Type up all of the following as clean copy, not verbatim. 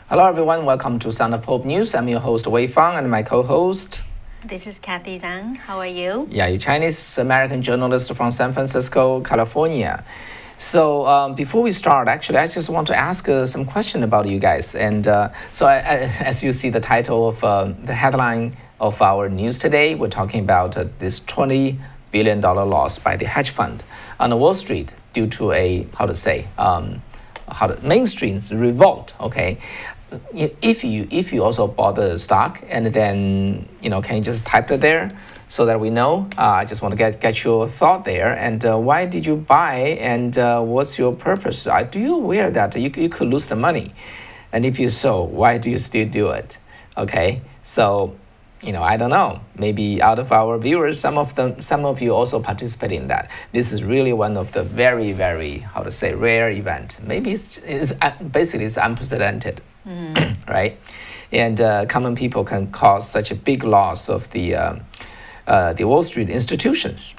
Hello, everyone. Welcome to Sound of Hope News. I'm your host, Wei Fang, and my co-host. This is Kathy Zhang. How are you? Yeah, you Chinese-American journalist from San Francisco, California. So before we start, actually, I just want to ask some question about you guys. And as you see the title of the headline of our news today, we're talking about this $20 billion loss by the hedge fund on Wall Street due to a, mainstream revolt, okay? If you also bought the stock, and then can you just type it there so that we know? I just want to get your thought there. And why did you buy? And what's your purpose? Do you aware that you could lose the money? And if you so, why do you still do it? Okay, so I don't know. Maybe out of our viewers, some of you also participate in that. This is really one of the very, very rare event. Maybe it's basically it's unprecedented. Right? And common people can cause such a big loss of the Wall Street institutions.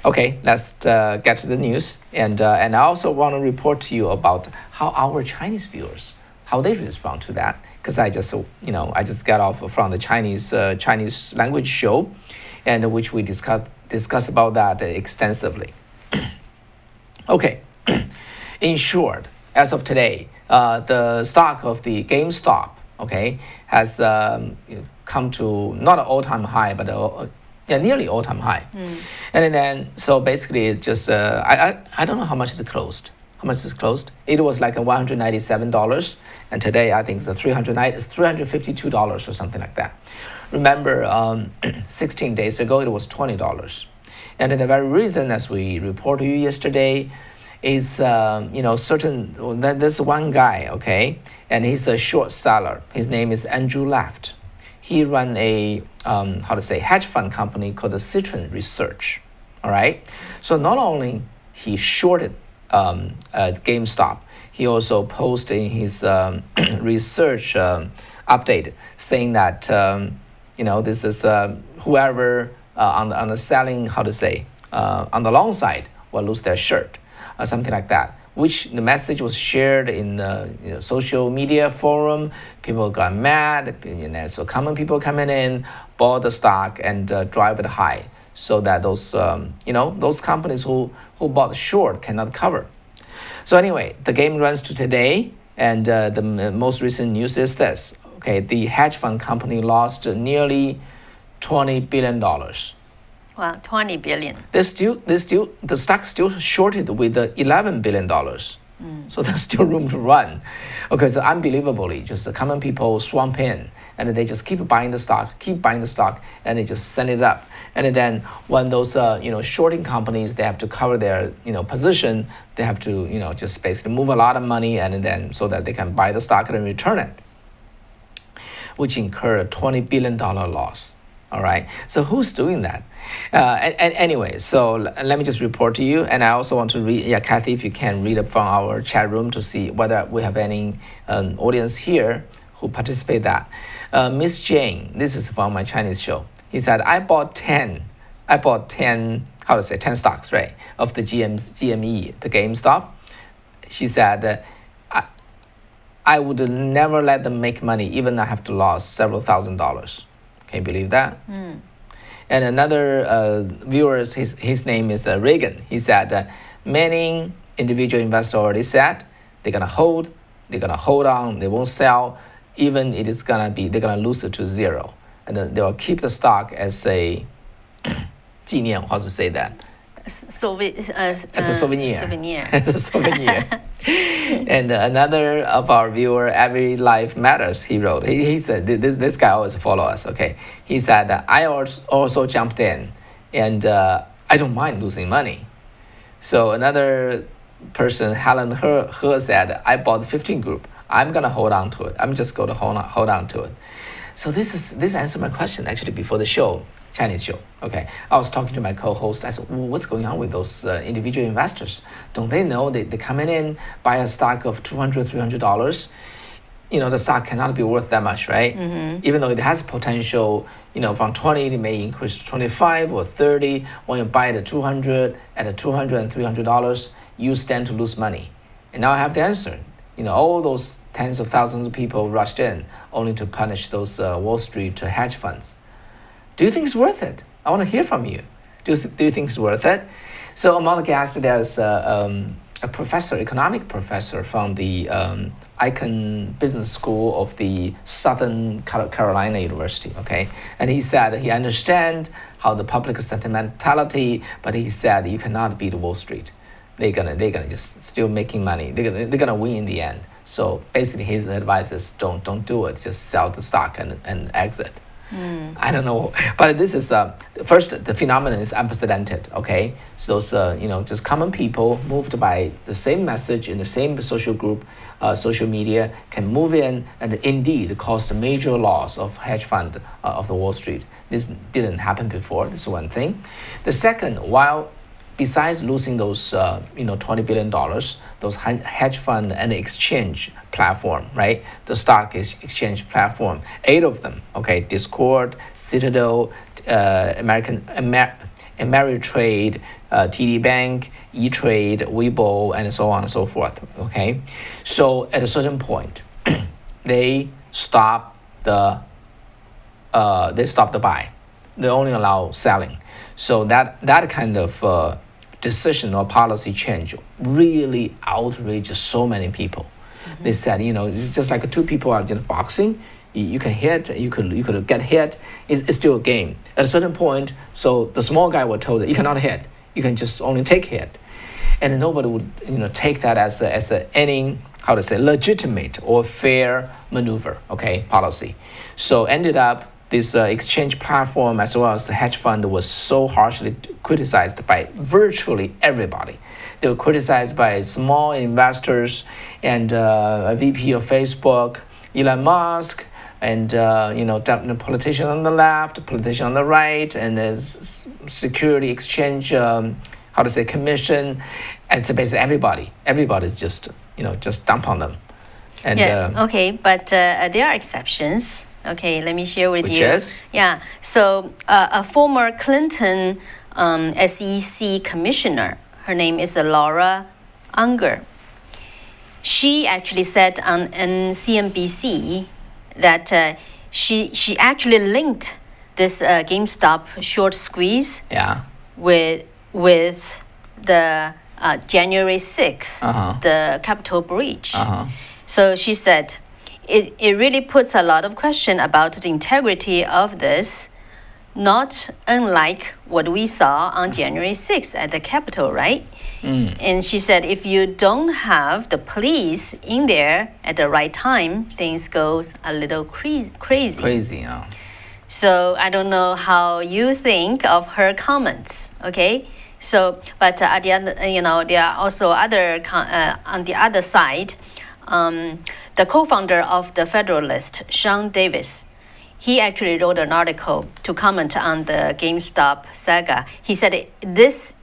Okay, let's get to the news. And I also want to report to you about how our Chinese viewers, how they respond to that. Because I just got off from the Chinese language show, and which we discuss about that extensively. Okay, in short, as of today, the stock of the GameStop, okay, has come to not an all-time high, but nearly all-time high. And then so basically it's just I don't know how much it closed. How much is closed? It was like $197, and today I think it's $352 or something like that. Remember, 16 days ago it was $20, and the very reason, as we reported to you yesterday, is certain that there's one guy, okay, and he's a short seller. His name is Andrew Left. He run a hedge fund company called the Citron Research. All right, so not only he shorted GameStop, he also posted in his research update saying that this is whoever on the selling on the long side will lose their shirt. Something like that, which the message was shared in the social media forum. People got mad, so common people coming in, bought the stock and drive it high, so that those companies who bought short cannot cover. So anyway, the game runs to today, and the most recent news is this. Okay, the hedge fund company lost nearly $20 billion. Wow, 20 billion. The stock still shorted with $11 billion. So there's still room to run. Okay, so unbelievably, just the common people swamp in, and they just keep buying the stock, and they just send it up. And then when those shorting companies, they have to cover their position, they have to just basically move a lot of money, and then so that they can buy the stock and return it, which incurred a $20 billion loss. All right, so who's doing that? And anyway, so let me just report to you. And I also want to read, Kathy, if you can read up from our chat room to see whether we have any audience here who participate that. Miss Jane, this is from my Chinese show. He said, I bought 10, 10 stocks, right, of the GME, the GameStop. She said, I would never let them make money, even I have to lose several $1,000s. Can you believe that? And another viewer, his name is Reagan. He said, many individual investors already said they're gonna hold on, they won't sell, even they're gonna lose it to zero, and they will keep the stock as a 纪念, how to say that? As a souvenir. Souvenir. As a souvenir. And another of our viewer, Every Life Matters, he wrote. He said, this guy always follow us, okay? He said, I also jumped in, and I don't mind losing money. So another person, Helen He said, I bought 15 group. I'm going to hold on to it. I'm just going to hold on to it. So this answered my question actually before the show. Chinese show. Okay, I was talking to my co-host. I said, what's going on with those individual investors? Don't they know they come in, buy a stock of $200, $300? The stock cannot be worth that much, right? Even though it has potential, from 20, it may increase to 25 or 30. When you buy it at 200, at $200 and $300, you stand to lose money. And now I have the answer. all those tens of thousands of people rushed in only to punish those Wall Street hedge funds. Do you think it's worth it? I want to hear from you. Do you think it's worth it? So among the guests, there's a professor, economic professor from the Icahn Business School of the Southern Carolina University, okay? And he said he understands how the public sentimentality, but he said you cannot beat Wall Street. They're gonna just still making money. They're gonna win in the end. So basically his advice is don't do it. Just sell the stock and exit. I don't know, but this is first, the phenomenon is unprecedented. Okay, so those just common people moved by the same message in the same social group, social media can move in and indeed cause the major loss of hedge fund of the Wall Street. This didn't happen before. This is one thing. The second, while besides losing those $20 billion, those hedge fund and exchange platform, right? The stock exchange platform, 8 of them, okay? Discord, Citadel, Ameritrade, TD Bank, E-Trade, Weibo, and so on and so forth, okay? So at a certain point, they stop the buy. They only allow selling. So that kind of decision or policy change really outraged so many people. They said, it's just like two people are just boxing. You can hit, you could get hit. It's still a game. At a certain point, so the small guy was told that you cannot hit. You can just only take hit, and nobody would take that as any legitimate or fair maneuver. Okay, policy. So ended up, this exchange platform as well as the hedge fund was so harshly criticized by virtually everybody. They were criticized by small investors and a VP of Facebook, Elon Musk, and politician on the left, politician on the right, and there's security exchange, commission, and so basically everybody. Everybody's just dump on them. And okay, but there are exceptions. Okay, let me share with which you. Is? Yeah, so a former Clinton SEC commissioner, her name is Laura Unger. She actually said on CNBC that she actually linked this GameStop short squeeze with the January 6th, the Capitol breach. So she said, it really puts a lot of question about the integrity of this, not unlike what we saw on January 6th at the Capitol, right? And she said, if you don't have the police in there at the right time, things goes a little crazy. Crazy, yeah. So I don't know how you think of her comments, okay? So, but at the other, there are also other on the other side. The co-founder of the Federalist, Sean Davis, he actually wrote an article to comment on the GameStop saga. He said this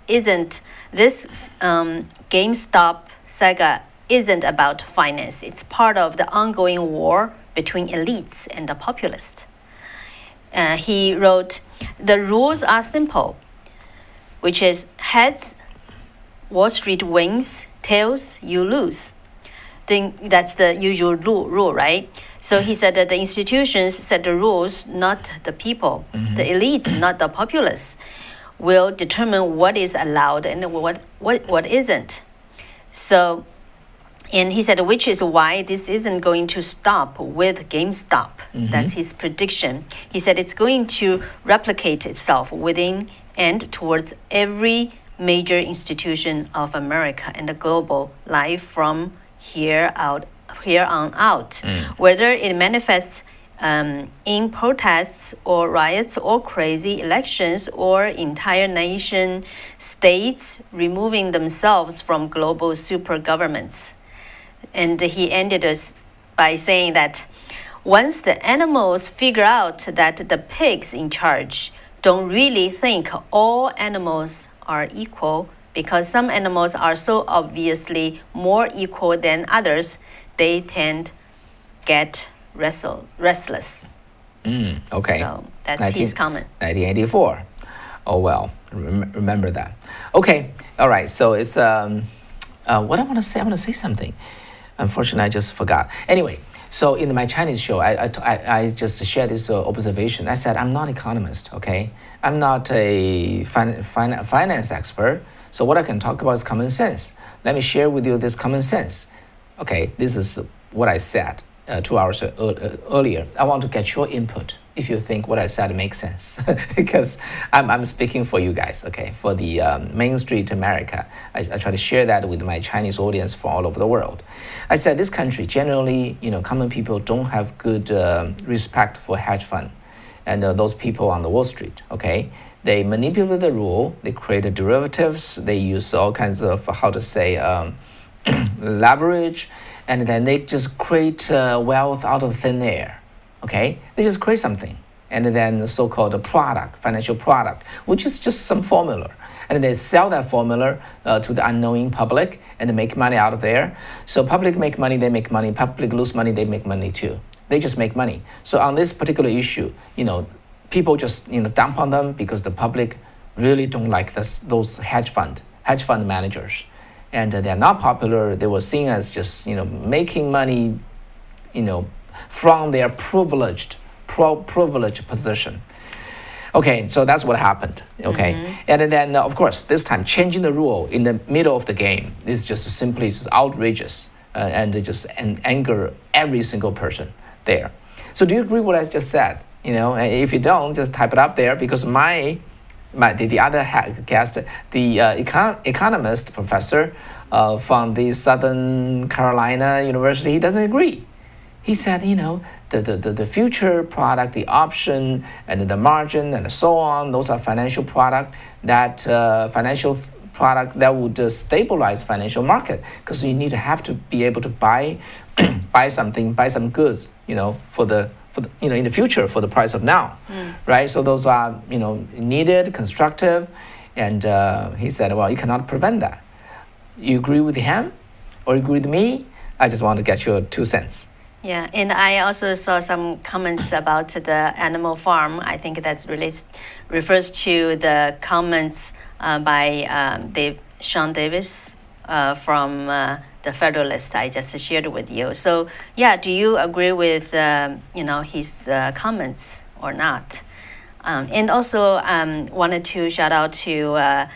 GameStop saga isn't about finance. It's part of the ongoing war between elites and the populists. He wrote, the rules are simple, which is heads, Wall Street wins, tails, you lose. That's the usual rule, right? So he said that the institutions set the rules, not the people. The elites, not the populace, will determine what is allowed and what isn't. So, and he said, which is why this isn't going to stop with GameStop. That's his prediction. He said it's going to replicate itself within and towards every major institution of America and the global life from here on out, whether it manifests in protests or riots or crazy elections or entire nation states removing themselves from global super governments. And he ended us by saying that once the animals figure out that the pigs in charge don't really think all animals are equal, because some animals are so obviously more equal than others, they tend get restless. Okay. So that's his comment. 1984. Oh well, remember that. Okay. All right. So it's what I want to say. I want to say something. Unfortunately, I just forgot. Anyway, so in my Chinese show, I just shared this observation. I said, I'm not economist, okay? I'm not a finance expert. So what I can talk about is common sense. Let me share with you this common sense. Okay, this is what I said 2 hours earlier. I want to get your input if you think what I said makes sense, because I'm speaking for you guys, okay, for the Main Street America. I try to share that with my Chinese audience from all over the world. I said this country, generally, common people don't have good respect for hedge fund and those people on the Wall Street, okay? They manipulate the rule, they create derivatives, they use all kinds of, leverage, and then they just create wealth out of thin air. Okay, they just create something, and then the so-called product, financial product, which is just some formula, and they sell that formula to the unknowing public, and they make money out of there. So public make money, they make money. Public lose money, they make money too. They just make money. So on this particular issue, people just dump on them because the public really don't like those hedge fund managers, and they're not popular. They were seen as just making money, from their privileged position. Okay, so that's what happened. Okay, and then of course this time changing the rule in the middle of the game is just simply just outrageous and just anger every single person there. So do you agree what I just said? If you don't, just type it up there, because the other guest, the economist professor from the Southern Carolina University, he doesn't agree. He said, the future product, the option and the margin and so on, those are financial product that would stabilize financial market, because you have to be able to buy some goods, for the in the future for the price of now, right? So those are needed, constructive, and he said, well, you cannot prevent that. You agree with him or agree with me? I just want to get your 2 cents. Yeah, and I also saw some comments about the animal farm. I think that refers to the comments by Sean Davis from the Federalist I just shared with you. So yeah, do you agree with his comments or not? And also wanted to shout out to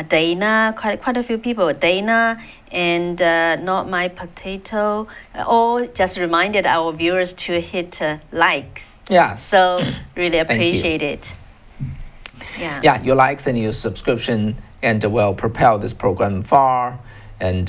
Dana, quite a few people. Dana and Not My Potato, all just reminded our viewers to hit likes. Yeah. So really appreciate it. Yeah. Yeah, your likes and your subscription and will propel this program far, and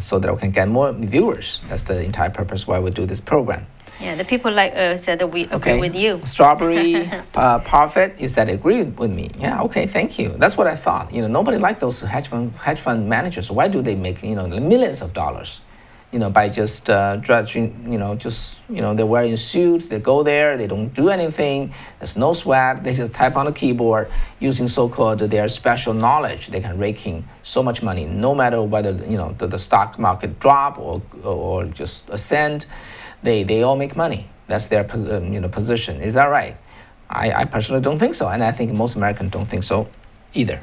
so that we can get more viewers. That's the entire purpose why we do this program. Yeah, the people said that we agree with you. Strawberry Parfait, you said agree with me. Yeah, okay, thank you. That's what I thought. Nobody likes those hedge fund managers. Why do they make millions of dollars? By just dredging. They're wearing suits. They go there. They don't do anything. There's no sweat. They just type on a keyboard using so-called their special knowledge. They can rake in so much money, no matter whether the stock market drop or just ascend. They all make money. That's their position. Is that right? I personally don't think so, and I think most Americans don't think so either.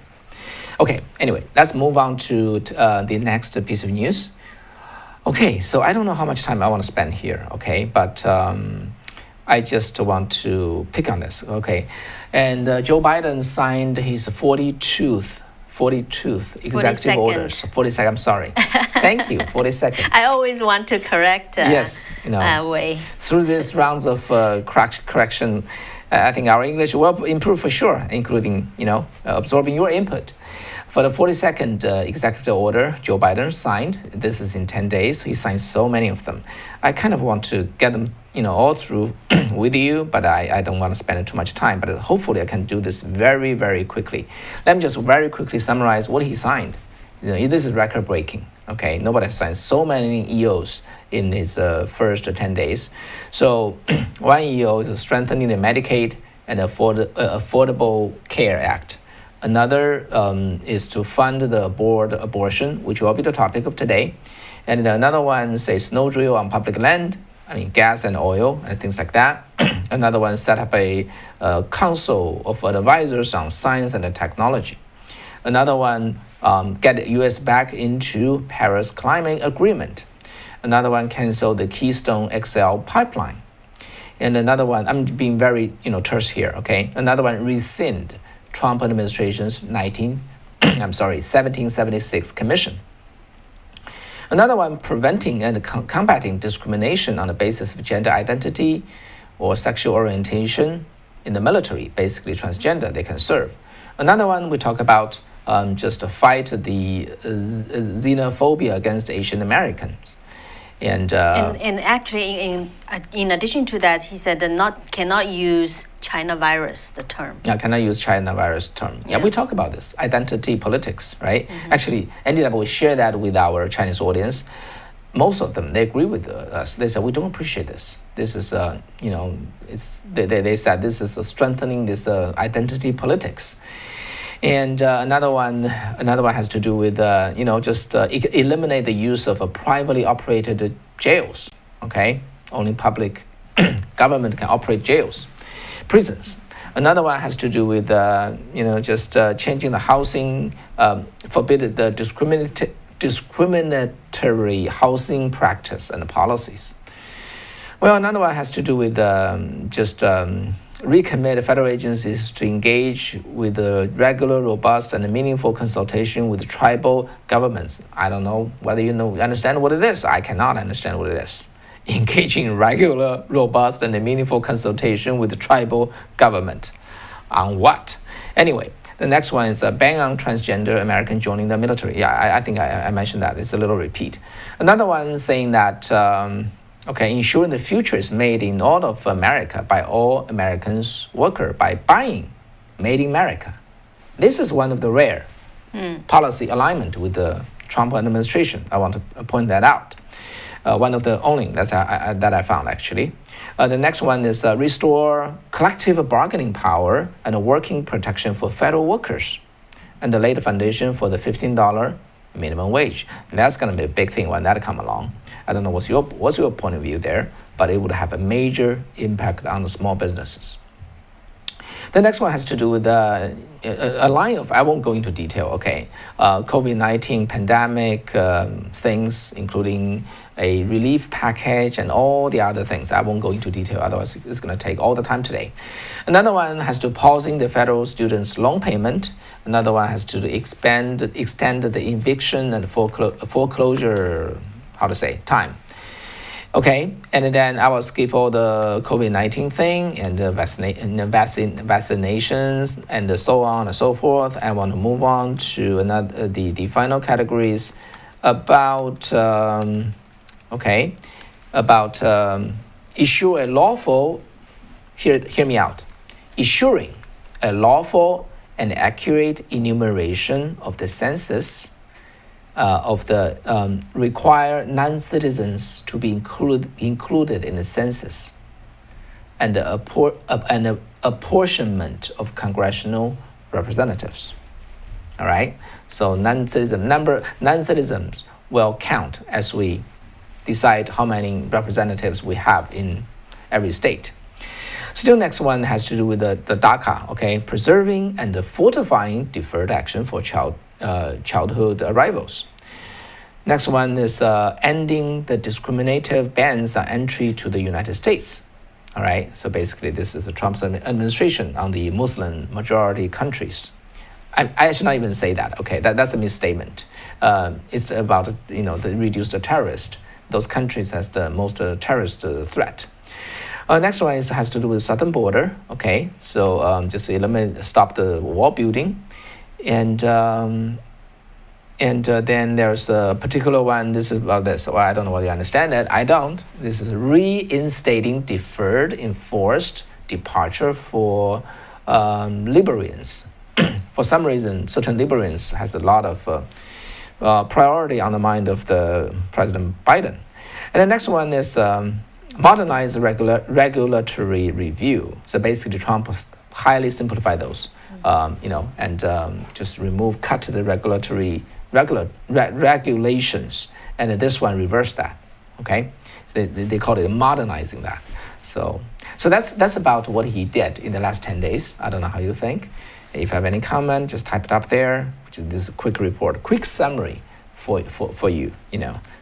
Okay, anyway, let's move on to the next piece of news. Okay, so I don't know how much time I want to spend here, okay, but I just want to pick on this, okay. And Joe Biden signed his 42th executive orders. 42nd, I'm sorry. Thank you, 42nd. I always want to correct yes, way. Through these rounds of correction, I think our English will improve for sure, including, absorbing your input. For the 42nd executive order, Joe Biden signed. This is in 10 days. He signed so many of them. I kind of want to get them, all through with you, but I don't want to spend too much time. But hopefully I can do this very, very quickly. Let me just very quickly summarize what he signed. This is record-breaking. Okay, nobody has signed so many EOs in his first 10 days. So one EO is strengthening the Medicaid and Affordable Care Act. Another is to fund the abortion, which will be the topic of today. And another one says no drill on public land, gas and oil and things like that. Another one set up a council of advisors on science and technology. Another one get the U.S. back into Paris Climate Agreement. Another one canceled the Keystone XL pipeline. And another one, I'm being very terse here, okay? Another one rescind Trump administration's 1776 commission. Another one, preventing and combating discrimination on the basis of gender identity or sexual orientation in the military, basically transgender, they can serve. Another one, we talk about just to fight the xenophobia against Asian Americans. And actually, in addition to that, he said that cannot use China virus, the term. Yeah, cannot use China virus term. Yeah, we talk about this, identity politics, right? Actually, ended up we share that with our Chinese audience. Most of them, they agree with us. They said, we don't appreciate this. This is, they said this is strengthening this identity politics. And another one has to do with eliminate the use of privately operated jails. Okay, only public government can operate jails, prisons. Another one has to do with changing the housing, forbid the discriminatory housing practice and policies. Well, another one has to do with recommit federal agencies to engage with a regular, robust, and meaningful consultation with tribal governments. I don't know whether you understand what it is. I cannot understand what it is. Engaging in regular, robust, and meaningful consultation with the tribal government. On what? Anyway, the next one is a ban on transgender American joining the military. Yeah, I think I mentioned that. It's a little repeat. Another one saying that ensuring the future is made in all of America by all Americans worker by buying made in America. This is one of the rare policy alignment with the Trump administration. I want to point that out. One of the only that I found actually. The next one is restore collective bargaining power and working protection for federal workers, and lay the foundation for the $15 minimum wage. And that's going to be a big thing when that come along. I don't know what's your point of view there, but it would have a major impact on the small businesses. The next one has to do with a line of, I won't go into detail, okay, COVID-19 pandemic things, including a relief package and all the other things. I won't go into detail, otherwise it's going to take all the time today. Another one has to pausing the federal students' loan payment. Another one has to extend the eviction and foreclosure, time. Okay, and then I will skip all the COVID-19 thing and the vaccinations and so on and so forth. I want to move on to the final categories about issue a lawful. Hear me out. Issuing a lawful and accurate enumeration of the census. Of the require non-citizens to be included in the census, and an apportionment of congressional representatives. All right, so non-citizens will count as we decide how many representatives we have in every state. Still, next one has to do with the DACA. Okay, preserving and fortifying deferred action for childhood arrivals. Next one is ending the discriminative bans on entry to the United States. All right, so basically this is the Trump's administration on the Muslim majority countries. I should not even say that. Okay, that's a misstatement. It's about the reduce the terrorist. Those countries has the most terrorist threat. Next one has to do with southern border. Okay, so just stop the wall building. And then there's a particular one, this is about this. Well, I don't know whether you understand it. I don't. This is reinstating deferred enforced departure for liberals. For some reason, certain liberals has a lot of priority on the mind of the President Biden. And the next one is modernize regulatory review. So basically, Trump highly simplify those. Just cut the regulations, and this one reverse that. Okay, so they call it modernizing that. So that's about what he did in the last 10 days. I don't know how you think. If you have any comment, just type it up there. This is a quick report, quick summary for you,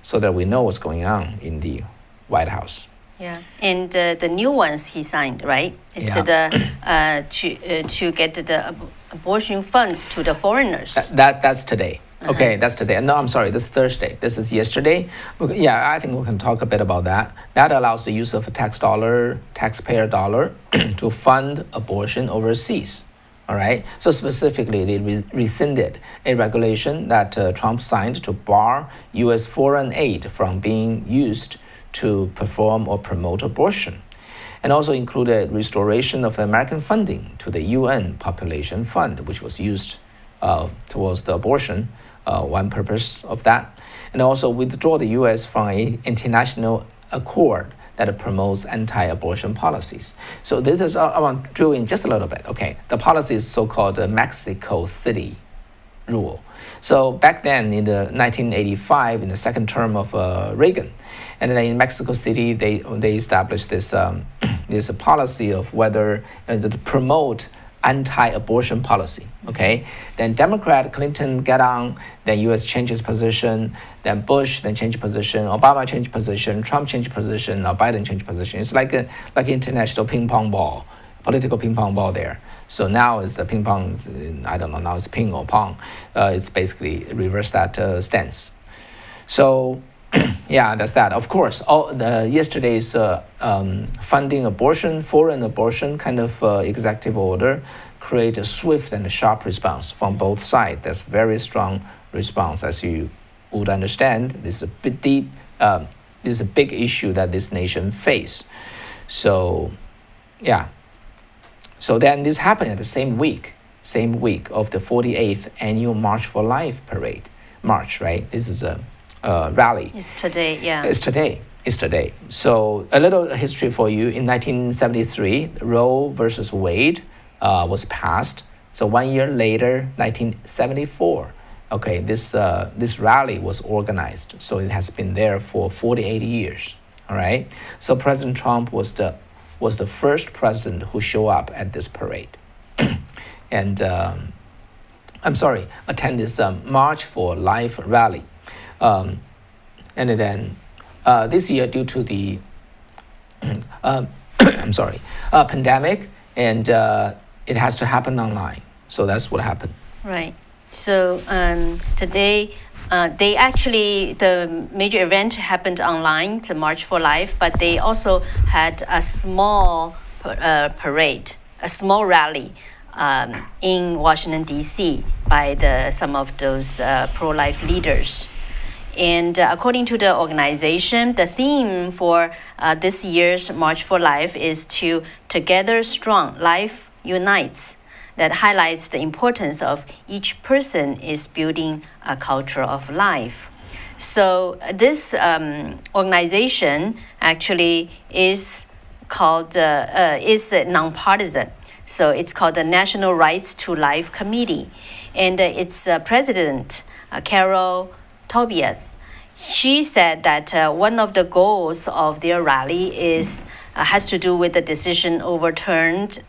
so that we know what's going on in the White House. Yeah, and the new ones he signed, right? It's to get the abortion funds to the foreigners. That's today. Okay, that's today. No, I'm sorry, this is Thursday. This is yesterday. Yeah, I think we can talk a bit about that. That allows the use of a taxpayer dollar, to fund abortion overseas. All right. So specifically, they rescinded a regulation that Trump signed to bar U.S. foreign aid from being used to perform or promote abortion, and also included restoration of American funding to the UN Population Fund, which was used towards the abortion, one purpose of that, and also withdraw the U.S. from an international accord that promotes anti-abortion policies. So this is, I want to drill in just a little bit. Okay, the policy is so-called Mexico City rule. So back then in the 1985, in the second term of Reagan, and then in Mexico City, they established this this policy of whether to promote anti-abortion policy. Okay, then Democrat Clinton get on, then U.S. changes position, then Bush then changed position, Obama changed position, Trump changed position, now Biden changed position. It's like international ping pong ball, political ping pong ball there. So now is the ping pong, I don't know, now it's ping or pong. It's basically reverse that stance. So yeah, that's that. Of course, yesterday's funding abortion, foreign abortion kind of executive order create a swift and a sharp response from both sides. There's very strong response, as you would understand. This is a bit deep. This is a big issue that this nation face. So, yeah. So then this happened at the same week of the 48th annual March for Life parade. March, right? This is a rally. It's today, yeah. It's today. So a little history for you. In 1973, Roe versus Wade was passed. So 1 year later, 1974, okay, this rally was organized. So it has been there for 48 years. All right. So President Trump was the first president who showed up at this parade, and attend this March for Life rally. And then this year, due to the pandemic, and it has to happen online. So that's what happened. Right. So today, the major event happened online, the March for Life, but they also had a small parade, a small rally in Washington, D.C. by some of those pro-life leaders. And according to the organization, the theme for this year's March for Life is to Together Strong, Life Unites. That highlights the importance of each person is building a culture of life. So this organization actually is called, is nonpartisan. So it's called the National Rights to Life Committee. And its president, Carol Tobias, she said that one of the goals of their rally has to do with the decision overturned,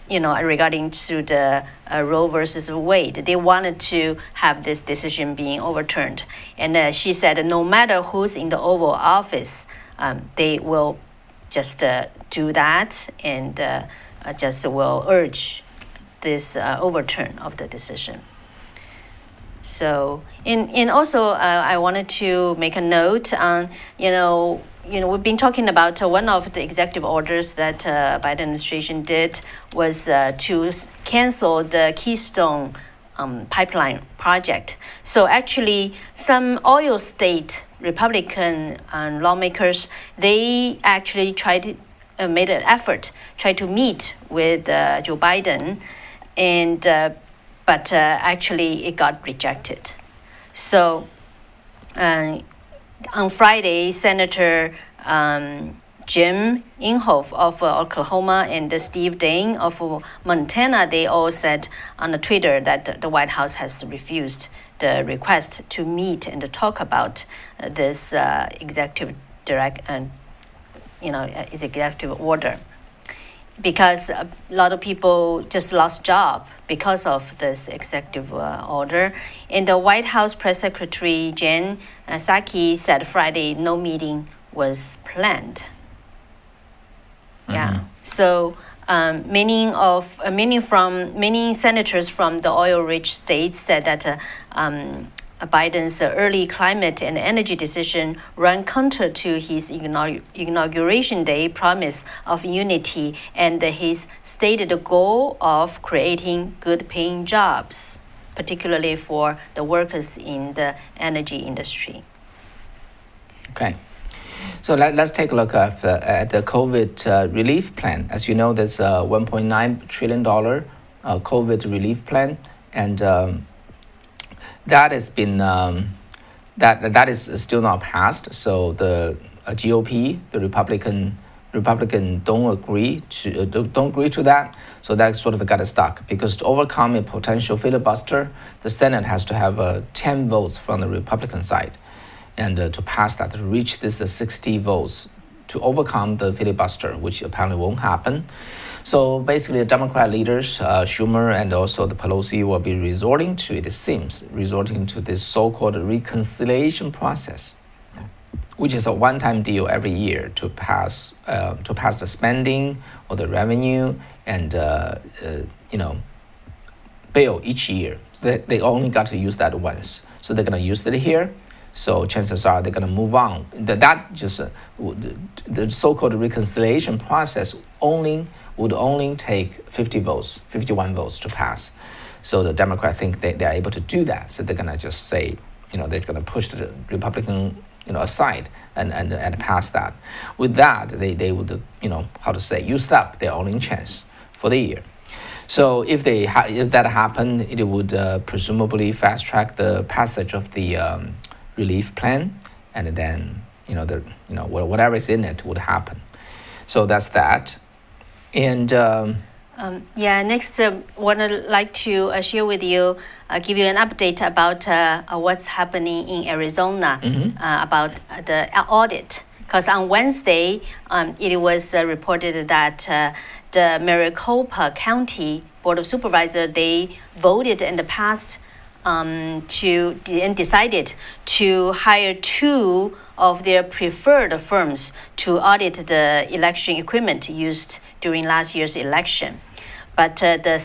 regarding to the Roe versus Wade. They wanted to have this decision being overturned. And she said no matter who's in the Oval Office, they will just do that and just will urge this overturn of the decision. So, and also I wanted to make a note on, we've been talking about one of the executive orders that Biden administration did was to cancel the Keystone pipeline project. So actually, some oil state Republican lawmakers, they actually made an effort, tried to meet with Joe Biden, and but actually it got rejected. So on Friday, Senator Jim Inhofe of Oklahoma and Steve Daines of Montana, they all said on the Twitter that the White House has refused the request to meet and to talk about this executive order. because a lot of people just lost job because of this executive order. And the White House press secretary Jen Psaki said Friday no meeting was planned. Yeah. So many senators from the oil-rich states said that Biden's early climate and energy decision ran counter to his inauguration day promise of unity and his stated goal of creating good-paying jobs, particularly for the workers in the energy industry. Okay. So let's take a look at the COVID relief plan. As you know, there's a $1.9 trillion COVID relief plan, and that has been that is still not passed. So the GOP, the Republican don't agree to that. So that sort of got stuck because to overcome a potential filibuster, the Senate has to have 10 votes from the Republican side. And to pass that, to reach this 60 votes to overcome the filibuster, which apparently won't happen. So basically, the Democrat leaders, Schumer and also the Pelosi, will be resorting to this so-called reconciliation process, which is a one-time deal every year to pass the spending or the revenue and bill each year. So they only got to use that once. So they're going to use it here. So chances are they're going to move on. The so-called reconciliation process would only take 51 votes to pass. So the Democrats think they're able to do that. So they're going to just say, they're going to push the Republican, aside and pass that. With that, they would, used up their only chance for the year. So if that happened, it would presumably fast track the passage of the relief plan, and then whatever is in it would happen. So that's that. And next, would like to share with you, give you an update about what's happening in Arizona about the audit. Because on Wednesday, it was reported that the Maricopa County Board of Supervisors, they voted and passed and decided to hire 2 of their preferred firms to audit the election equipment used during last year's election. But the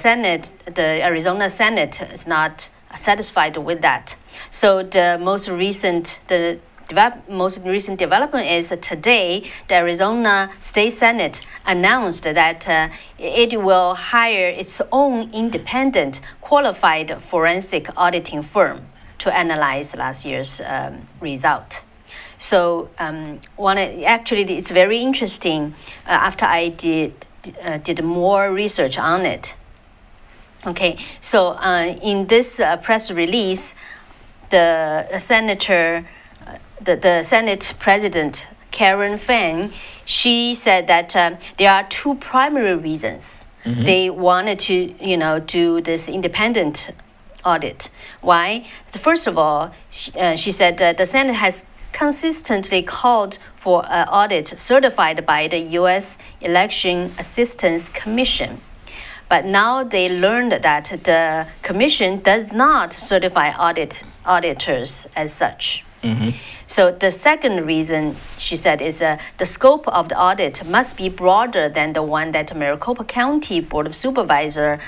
Arizona Senate is not satisfied with that. So the most recent development is today, the Arizona State Senate announced that it will hire its own independent qualified forensic auditing firm to analyze last year's result. So actually, it's very interesting. After I did more research on it. Okay, so in this press release, the Senate President Karen Fann, she said that there are 2 primary reasons they wanted to, do this independent audit. Why? First of all, she said the Senate has consistently called for an audit certified by the U.S. Election Assistance Commission. But now they learned that the commission does not certify auditors as such. So the second reason, she said, is the scope of the audit must be broader than the one that Maricopa County Board of Supervisors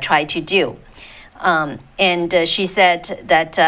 tried to do. And she said that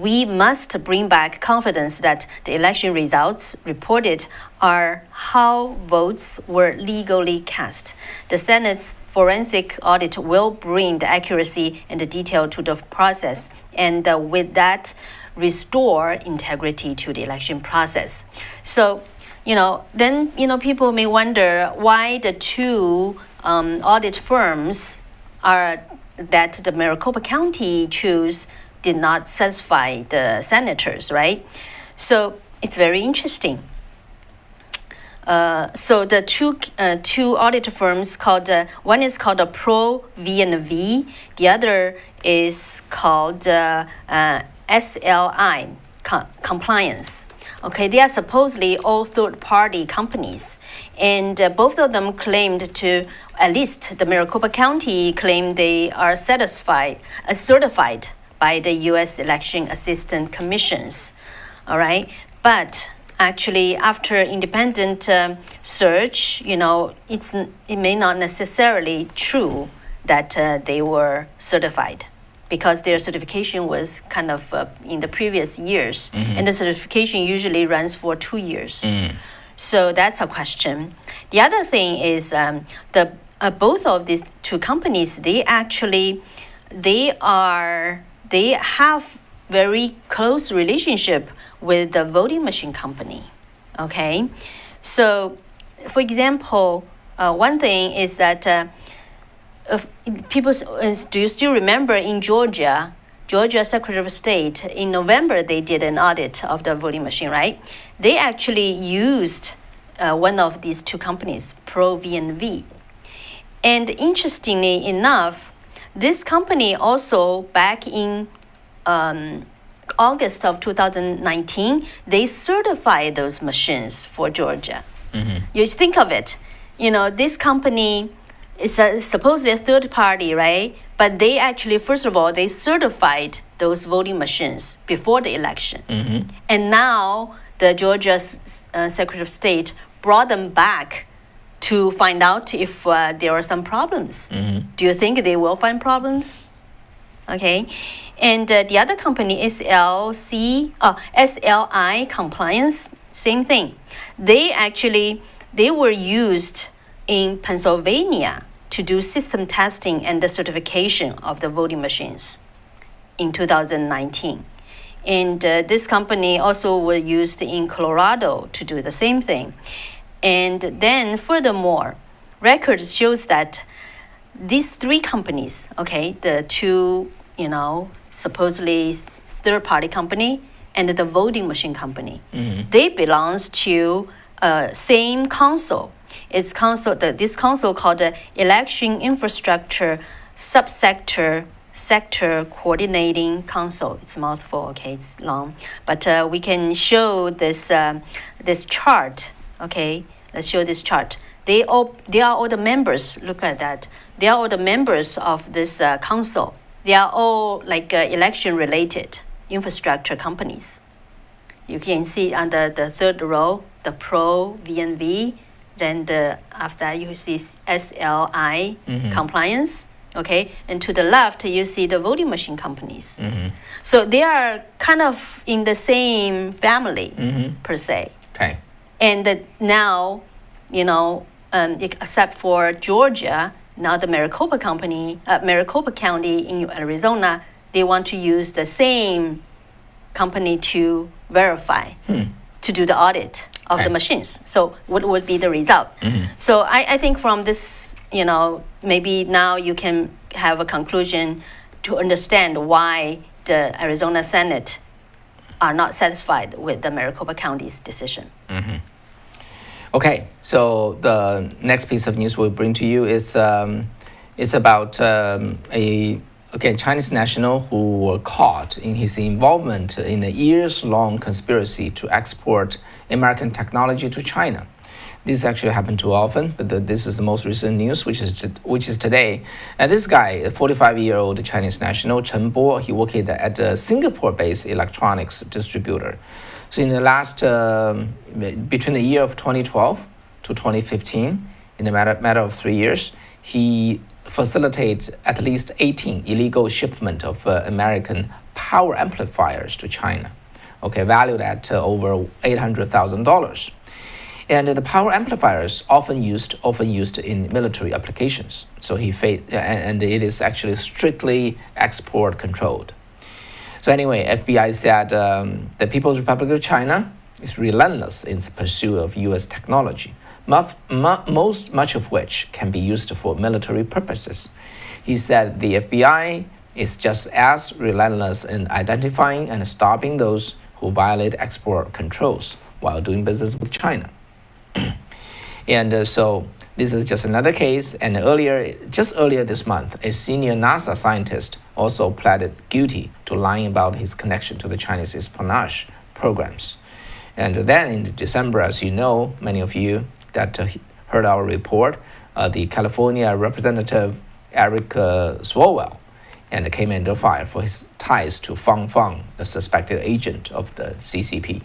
we must bring back confidence that the election results reported are how votes were legally cast. The Senate's forensic audit will bring the accuracy and the detail to the process, and with that, restore integrity to the election process. So, then, people may wonder why the 2 audit firms that the Maricopa County chose did not satisfy the senators, right? So it's very interesting. So the two audit firms one is called a Pro V&V, the other is called SLI Compliance. Okay, they are supposedly all third-party companies, and both of them claimed to, at least the Maricopa County claimed they are certified by the U.S. Election Assistant Commissions. All right, but actually, after independent search, it may not necessarily true that they were certified, because their certification was kind of in the previous years, and the certification usually runs for 2 years. So that's a question. The other thing is both of these two companies, they have very close relationship with the voting machine company. Okay, so for example, one thing is that do you still remember in Georgia Secretary of State, in November, they did an audit of the voting machine, right? They actually used one of these two companies, ProVNV. And interestingly enough, this company also, back in August of 2019, they certified those machines for Georgia. You think of it, this company is supposedly a third party, right? But they actually, first of all, they certified those voting machines before the election. And now the Georgia Secretary of State brought them back to find out if there are some problems. Do you think they will find problems? Okay. And the other company is SLI Compliance, same thing. They were used in Pennsylvania to do system testing and the certification of the voting machines in 2019. And this company also was used in Colorado to do the same thing. And then furthermore, records shows that these three companies, okay, the two, supposedly third-party company and the voting machine company, they belongs to same council. It's this council called the Election Infrastructure Sector Coordinating Council. It's a mouthful, okay, it's long. But we can show this chart, okay? Let's show this chart. They are all the members, look at that. They are all the members of this council. They are all like election-related infrastructure companies. You can see under the third row, the ProVNV, then after that you see SLI Compliance, okay? And to the left, you see the voting machine companies. So they are kind of in the same family, per se. Okay. And now, except for Georgia, now the Maricopa County in Arizona, they want to use the same company to verify, to do the audit of the machines. So what would be the result? So I think from this, maybe now you can have a conclusion to understand why the Arizona Senate are not satisfied with the Maricopa County's decision. Okay, so the next piece of news we'll bring to you is about a Chinese national who were caught in his involvement in a years-long conspiracy to export American technology to China. This actually happened too often, but this is the most recent news, which is today. And this guy, a 45-year-old Chinese national, Chen Bo, he worked at a Singapore-based electronics distributor. So in the last, between the year of 2012 to 2015, in a matter of 3 years, he facilitated at least 18 illegal shipment of American power amplifiers to China, okay, valued at over $800,000. And the power amplifiers often used in military applications. So and it is actually strictly export controlled. So anyway, FBI said the People's Republic of China is relentless in its pursuit of U.S. technology, much of which can be used for military purposes. He said the FBI is just as relentless in identifying and stopping those who violate export controls while doing business with China. And so this is just another case. And just earlier this month, a senior NASA scientist also pleaded guilty to lying about his connection to the Chinese espionage programs. And then in December, as you know, many of you that heard our report, the California Representative Eric Swalwell, and came under fire for his ties to Fang Fang, the suspected agent of the CCP.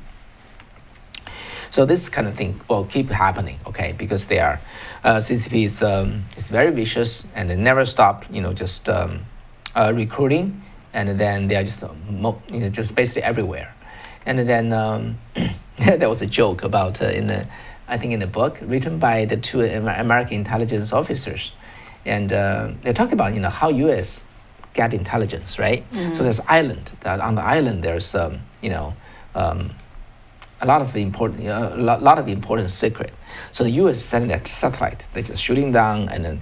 So this kind of thing will keep happening, okay? Because they are CCP is very vicious, and they never stop, just recruiting, and then they are just basically everywhere. And then there was a joke about I think in the book written by the two American intelligence officers, and they talk about how U.S. get intelligence, right? Mm-hmm. So there's island. On the island there's a lot of important secret. So the U.S. sending that satellite. They're just shooting down, and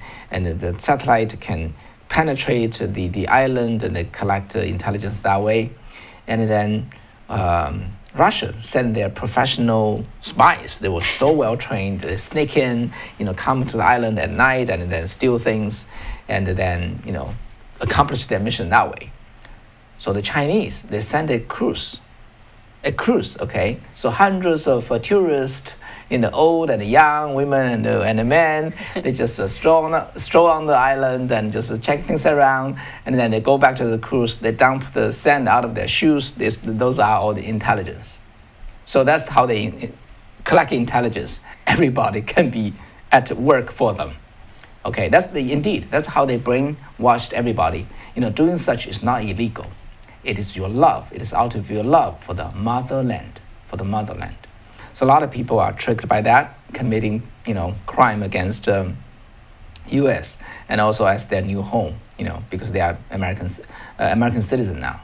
the satellite can penetrate the island, and they collect intelligence that way. And then Russia sent their professional spies. They were so well trained. They sneak in, come to the island at night, and then steal things, and then accomplish their mission that way. So the Chinese, they sent a cruise, okay? So hundreds of tourists, old and young, women and the men, they just stroll on the island and just check things around, and then they go back to the cruise. They dump the sand out of their shoes. Those are all the intelligence. So that's how they collect intelligence. Everybody can be at work for them. Okay, that's how they brainwashed everybody. Doing such is not illegal. It is your love. It is out of your love for the motherland, So a lot of people are tricked by that, committing, crime against U.S. and also as their new home, because they are American citizens now.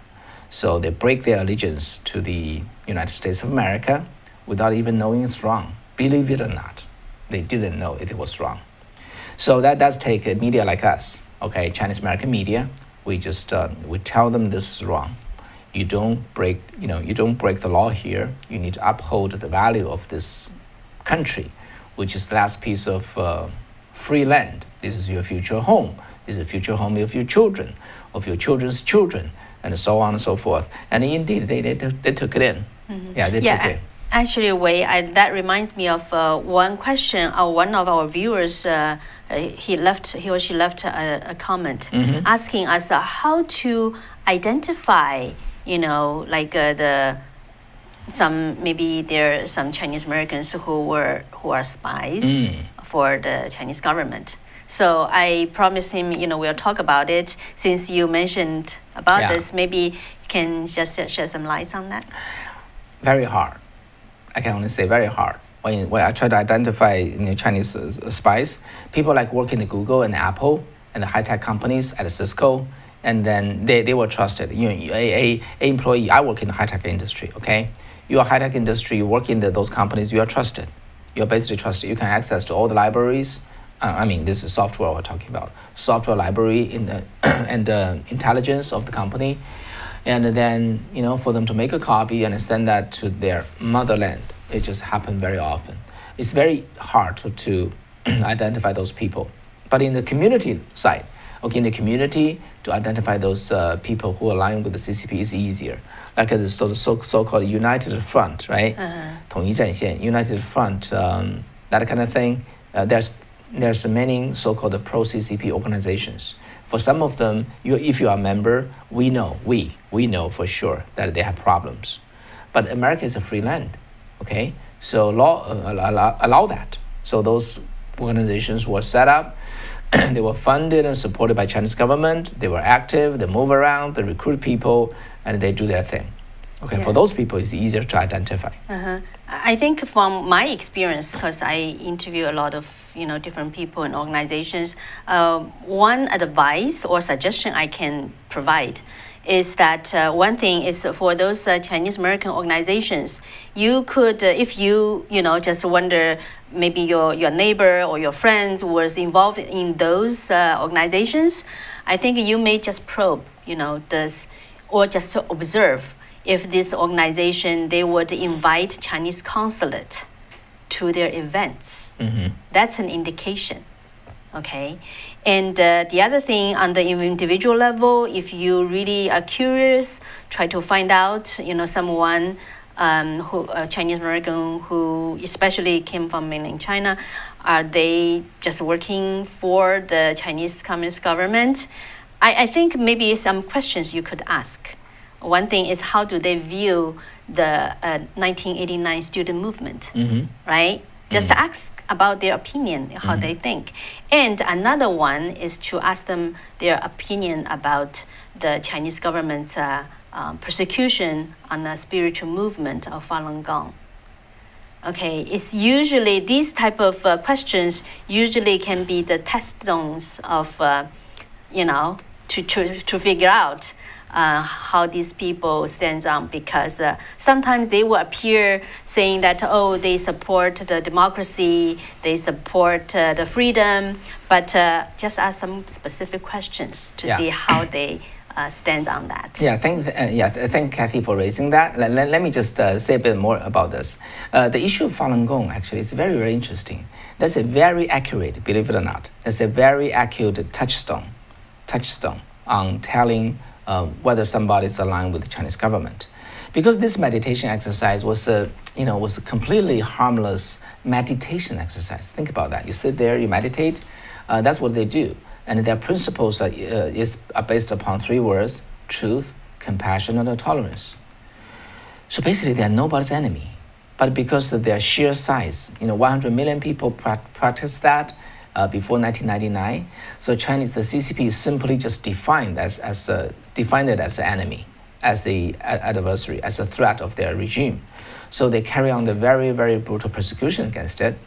So they break their allegiance to the United States of America without even knowing it's wrong. Believe it or not, they didn't know it was wrong. So that does take media like us, okay, Chinese American media. We just we tell them this is wrong. You don't break the law here. You need to uphold the value of this country, which is the last piece of free land. This is your future home. This is the future home of your children, of your children's children, and so on and so forth. And indeed, they took it in. Mm-hmm. Yeah, they took it in. Actually, that reminds me of one question. One of our viewers, he or she left a comment mm-hmm. asking us how to identify, maybe there are some Chinese Americans who are spies for the Chinese government. So I promised him, we'll talk about it. Since you mentioned about this, maybe you can just shed some lights on that. Very hard. I can only say very hard. When I try to identify Chinese spies, people like work in the Google and Apple and the high-tech companies at Cisco, and then they were trusted. A employee, I work in the high-tech industry, okay? You are high-tech industry, you work in those companies, you are trusted. You are basically trusted. You can access to all the libraries. This is software we're talking about. Software library and the intelligence of the company. And then, for them to make a copy and send that to their motherland, it just happened very often. It's very hard to identify those people. But in the community side, in the community, to identify those people who align with the CCP is easier. Like the so-called United Front, right? 统一战线, United Front, that kind of thing. There's many so-called pro-CCP organizations. For some of them, if you are a member, we know for sure that they have problems. But America is a free land, okay? So law allow that. So those organizations were set up, they were funded and supported by Chinese government. They were active, they move around, they recruit people, and they do their thing. Okay, for those people, it's easier to identify. I think from my experience, because I interview a lot of different people and organizations, one advice or suggestion I can provide is that one thing is for those Chinese American organizations, you could, if you just wonder maybe your neighbor or your friends was involved in those organizations, I think you may just probe, this, or just to observe if this organization, they would invite Chinese consulate to their events. Mm-hmm. That's an indication, okay? And the other thing, on the individual level, if you really are curious, try to find out, someone who Chinese American who especially came from mainland China, are they just working for the Chinese Communist government? I think maybe some questions you could ask. One thing is how do they view the 1989 student movement, right? Just ask about their opinion, how they think. And another one is to ask them their opinion about the Chinese government's persecution on the spiritual movement of Falun Gong. Okay, it's usually these type of questions usually can be the test stones of, to figure out how these people stand on, because sometimes they will appear saying that, oh, they support the democracy, they support the freedom, but just ask some specific questions to see how they stand on that. Yeah, thank Kathy for raising that. Let me just say a bit more about this. The issue of Falun Gong actually is very, very interesting. That's a very accurate, believe it or not, that's a very accurate touchstone on telling whether somebody is aligned with the Chinese government. Because this meditation exercise was a completely harmless meditation exercise. Think about that. You sit there, you meditate. That's what they do. And their principles are based upon 3 words: truth, compassion, and tolerance. So basically, they are nobody's enemy. But because of their sheer size, 100 million people practice that before 1999. So the CCP simply just defined it as an enemy, as the adversary, as a threat of their regime. So they carry on the very, very brutal persecution against it.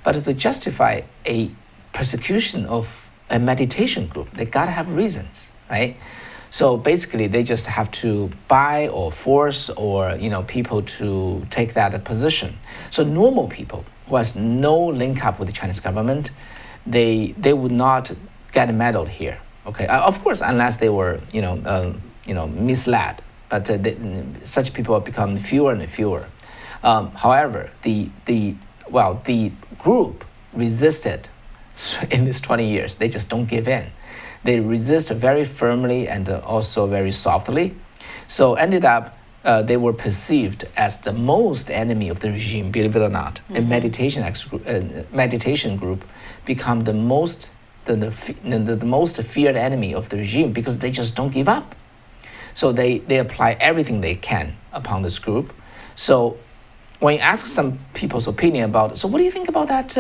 But to justify a persecution of a meditation group, they gotta have reasons, right? So basically, they just have to buy or force or people to take that position. So normal people who has no link up with the Chinese government, they would not get meddled here. Okay, of course, unless they were misled. But such people have become fewer and fewer. However, the group resisted in these 20 years. They just don't give in. They resist very firmly and also very softly. So ended up, they were perceived as the most enemy of the regime, believe it or not. A meditation group become the most feared enemy of the regime because they just don't give up. So they apply everything they can upon this group. So when you ask some people's opinion about, so what do you think about that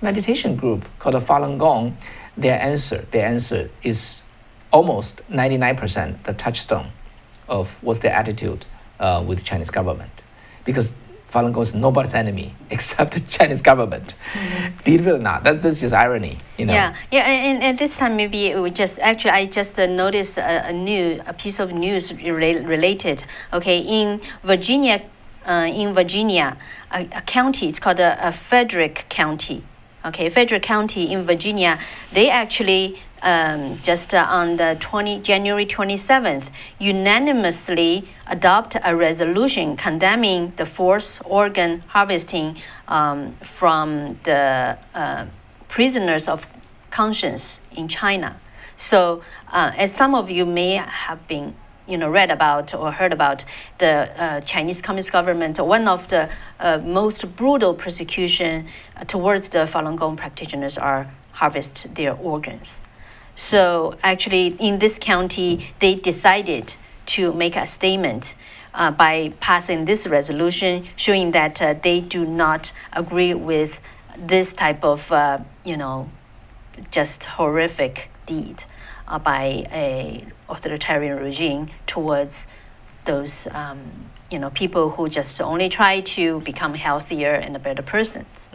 meditation group called the Falun Gong? Their answer is almost 99% the touchstone of what's their attitude with the Chinese government. Because Falun Gong is nobody's enemy except the Chinese government. Believe it or not, that's just irony, Yeah, and at this time maybe it would I just noticed a piece of news related. Okay, in Virginia, a county, it's called Frederick County. Okay, Frederick County in Virginia, they actually just on the January 27th, unanimously adopt a resolution condemning the forced organ harvesting from the prisoners of conscience in China. So, as some of you may have been read about or heard about, the Chinese Communist government, one of the most brutal persecution towards the Falun Gong practitioners are harvest their organs. So actually in this county, they decided to make a statement by passing this resolution showing that they do not agree with this type of, just horrific deed by a authoritarian regime towards those people who just only try to become healthier and better persons.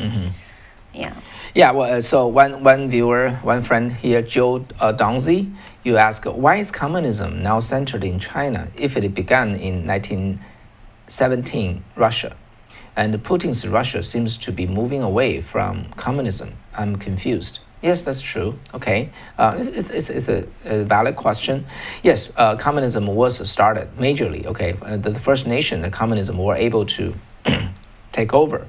Yeah, well, so one viewer, one friend here, Joe Donzi, you ask, why is communism now centered in China if it began in 1917 Russia? And Putin's Russia seems to be moving away from communism. I'm confused. Yes, that's true. Okay, it's a valid question. Yes, communism was started majorly. Okay, the first nation that communism were able to take over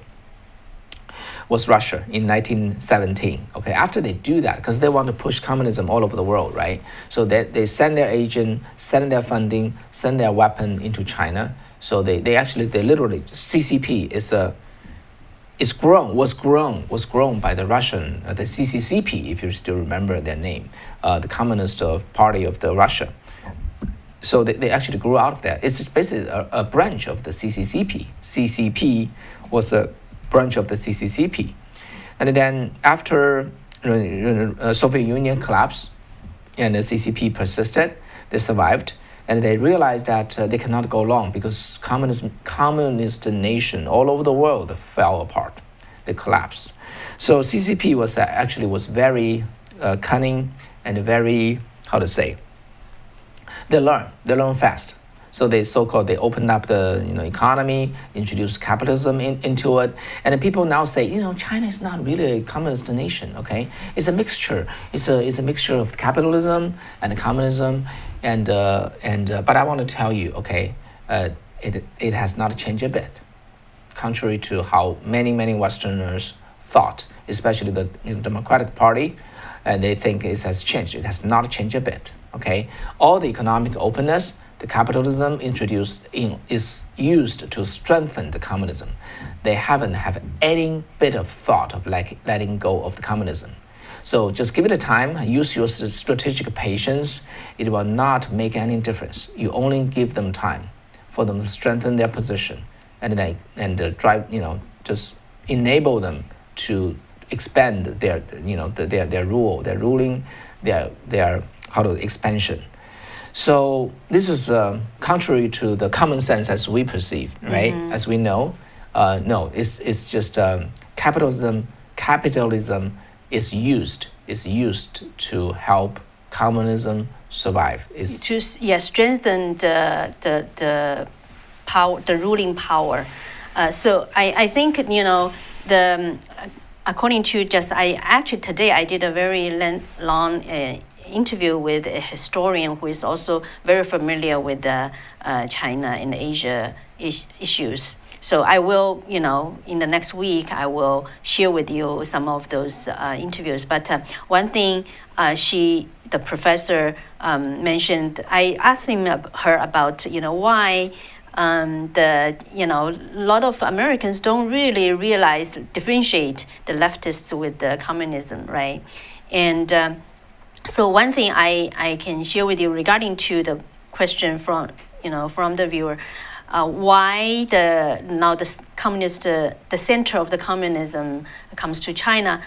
was Russia in 1917. Okay, after they do that, because they want to push communism all over the world, right? So they send their agent, send their funding, send their weapon into China. So they actually they literally CCP was grown by the Russian the CCCP, if you still remember their name, the Communist Party of the Russia. So they actually grew out of that. It's basically a branch of the CCCP. CCP was a branch of the CCCP. And then after Soviet Union collapsed and the CCP persisted, they survived, and they realized that they cannot go long because communist nation all over the world fell apart. They collapsed. So CCP was very cunning and very, how to say, they learn fast. So they opened up the economy, introduced capitalism into it, and then people now say China is not really a communist nation. Okay, it's a mixture. It's a mixture of capitalism and communism, and but I want to tell you, okay, it has not changed a bit, contrary to how many Westerners thought, especially the Democratic Party, and they think it has changed. It has not changed a bit. Okay, all the economic openness, the capitalism introduced is used to strengthen the communism. They haven't have any bit of thought of letting go of the communism. So just give it a time. Use your strategic patience. It will not make any difference. You only give them time for them to strengthen their position, and drive. Just enable them to expand their rule, their ruling, their expansion. So this is contrary to the common sense as we perceive, right? Mm-hmm. As we know, no, it's just capitalism. Capitalism is used to help communism survive. To strengthen the power, the ruling power. So I think according to today I did a very long interview with a historian who is also very familiar with China and Asia issues. So I will, in the next week, I will share with you some of those interviews. But one thing the professor mentioned, I asked her about, why a lot of Americans don't really differentiate the leftists with the communism, right? And so one thing I can share with you regarding to the question from the viewer, why the communist the center of the communism comes to China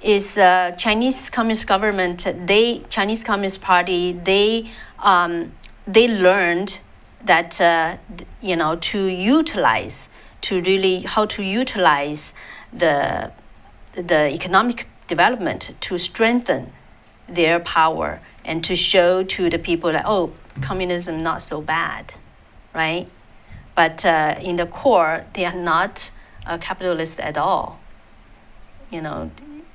is Chinese Communist government. Chinese Communist Party they learned that how to utilize the economic development to strengthen their power and to show to the people that communism not so bad, right? But in the core they are not capitalist at all,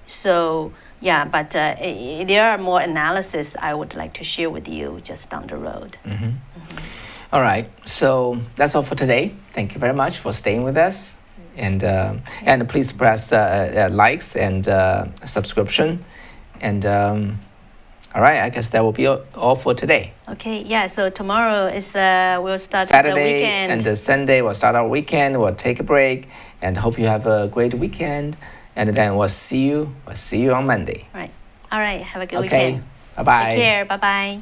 So but there are more analysis I would like to share with you just down the road. Mm-hmm. Mm-hmm. All right, so that's all for today. Thank you very much for staying with us, and please press likes and subscription, and all right, I guess that will be all for today. Okay, yeah, so tomorrow is we'll start Saturday the weekend. And Sunday we'll start our weekend. We'll take a break, and hope you have a great weekend. And then we'll see you on Monday. Right. All right, have a good weekend. Okay, bye-bye. Take care, bye-bye.